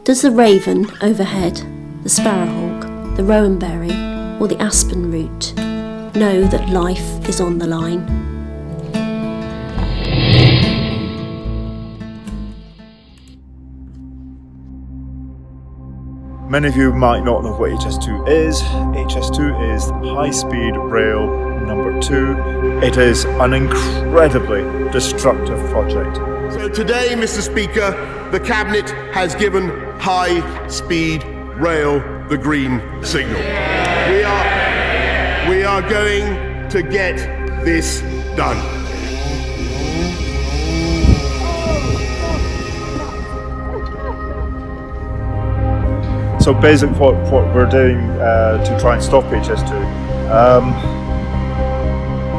Does the raven overhead, the sparrowhawk, the rowanberry or the aspen root know that life is on the line? Many of you might not know what HS2 is. HS2 is high-speed rail number 2. It is an incredibly destructive project. So today, Mr. Speaker, the Cabinet has given high-speed rail the green signal. We are going to get this done. So basically what we're doing to try and stop HS2,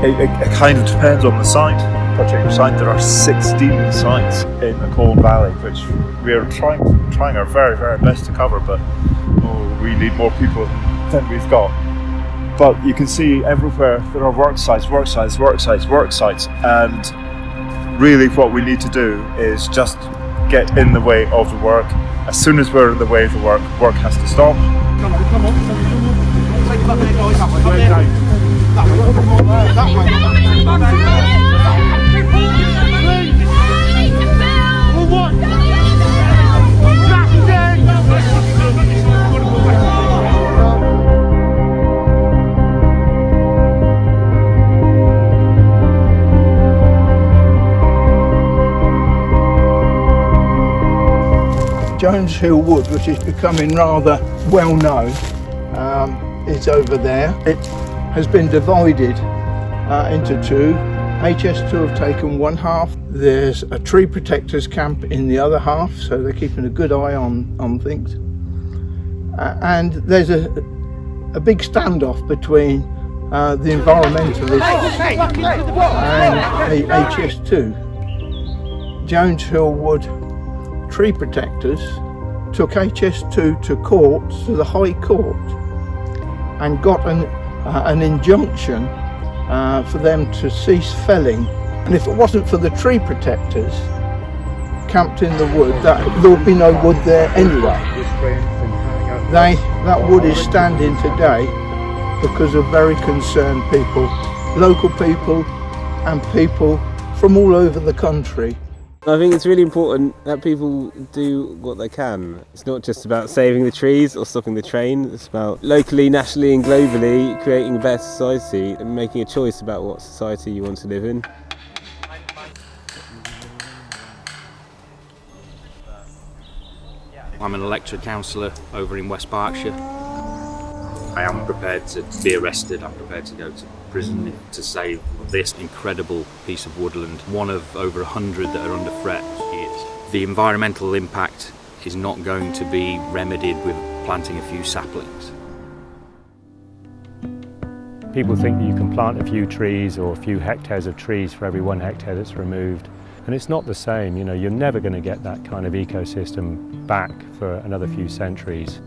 it kind of depends on the site, particular site. There are 16 sites in the Colne Valley, which we are trying our very, very best to cover, but we need more people than we've got. But you can see everywhere there are work sites, and really what we need to do is just get in the way of the work. As soon as we're in the way of the work has to stop. Jones Hill Wood, which is becoming rather well known, is over there. It has been divided into two. HS2 have taken one half. There's a tree protectors camp in the other half, so they're keeping a good eye on things. And there's a big standoff between the environmentalists and the HS2. Jones Hill Wood tree protectors took HS2 to court, to the High Court, and got an injunction for them to cease felling. And if it wasn't for the tree protectors camped in the wood, there would be no wood there anyway. That wood is standing today because of very concerned people, local people and people from all over the country. I think it's really important that people do what they can. It's not just about saving the trees or stopping the train, it's about locally, nationally and globally creating a better society and making a choice about what society you want to live in. I'm an elected councillor over in West Berkshire. I am prepared to be arrested, I'm prepared to go to prison to save this incredible piece of woodland, one of over 100 that are under threat. The environmental impact is not going to be remedied with planting a few saplings. People think that you can plant a few trees or a few hectares of trees for every 1 hectare that's removed, and it's not the same. You know, you're never going to get that kind of ecosystem back for another few centuries.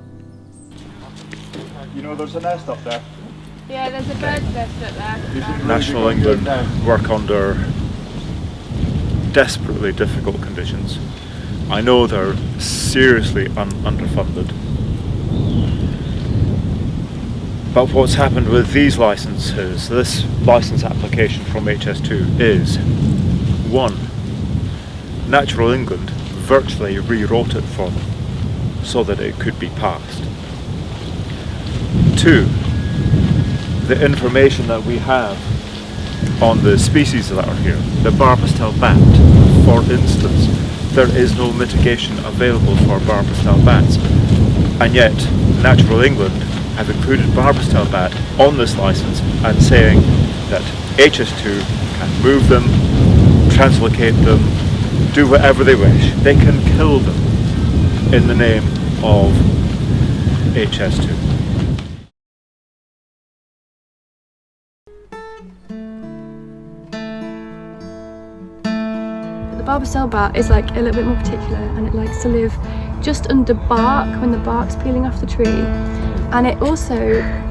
You know, there's a nest up there. Yeah, there's a bird's nest up there. National England work under desperately difficult conditions. I know they're seriously underfunded. But what's happened with these licenses, this license application from HS2 is, 1, Natural England virtually rewrote it for them so that it could be passed. 2, the information that we have on the species that are here, the Barbastel bat, for instance, there is no mitigation available for Barbastel bats, and yet Natural England have included Barbastel bat on this license and saying that HS2 can move them, translocate them, do whatever they wish. They can kill them in the name of HS2. The Barbastel bat is like a little bit more particular, and it likes to live just under bark when the bark's peeling off the tree. And it also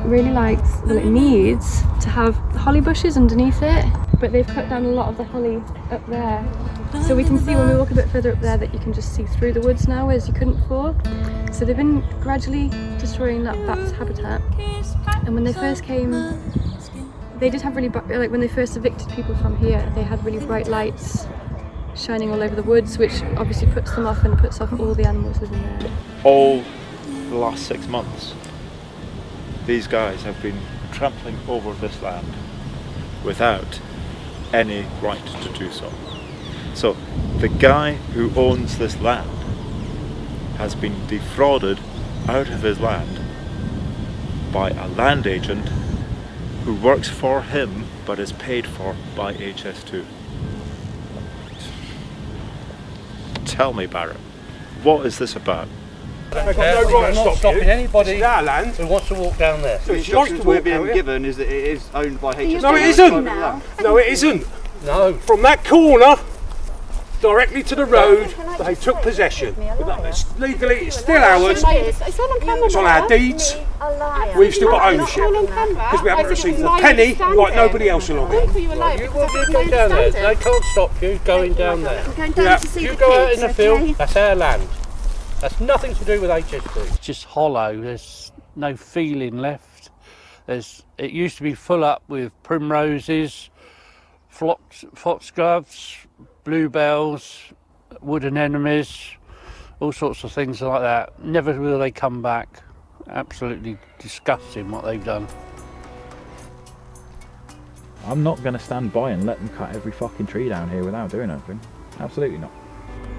really likes, well, it needs to have holly bushes underneath it, but they've cut down a lot of the holly up there So we can see when we walk a bit further up there that you can just see through the woods now, whereas you couldn't before. So they've been gradually destroying that bat's habitat. And when they first came, they did have really, like when they first evicted people from here, they had really bright lights shining all over the woods, which obviously puts them off and puts off all the animals living there. All the last 6 months, these guys have been trampling over this land without any right to do so. So the guy who owns this land has been defrauded out of his land by a land agent who works for him but is paid for by HS2. Tell me, Barrett, what is this about? I've got no right to stop anybody in our land who wants to walk down there. So the instructions we're being given is that it is owned by HS2. No, it isn't. No, it isn't. No. From that corner directly to the road, they took possession. It's legally, it's still ours. It's on our deeds. We've still got ownership because we haven't received a penny like nobody else along here. You go down there. They can't stop you going down there. You go out in the field. That's our land. That's nothing to do with HS2. It's just hollow. There's no feeling left. It used to be full up with primroses, foxgloves, bluebells, wood anemones, all sorts of things like that. Never will they come back. Absolutely disgusting what they've done. I'm not going to stand by and let them cut every fucking tree down here without doing anything. Absolutely not.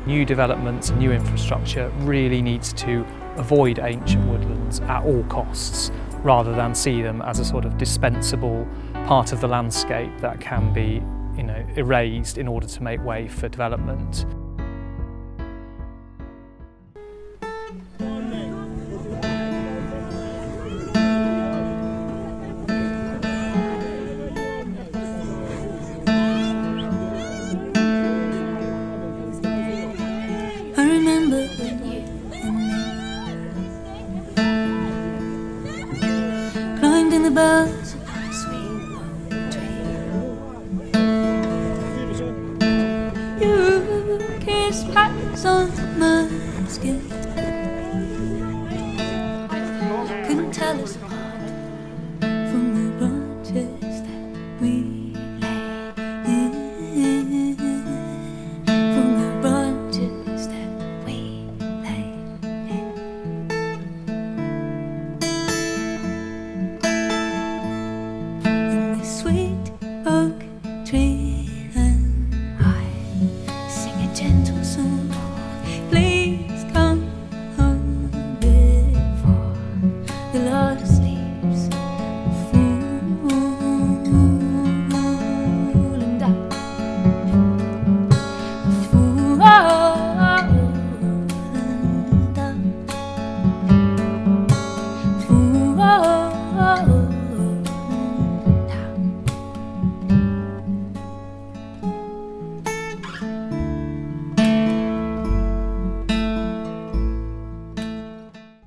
New developments, new infrastructure really needs to avoid ancient woodlands at all costs, rather than see them as a sort of dispensable part of the landscape that can be, erased in order to make way for development. I remember when you and me climbed in the boat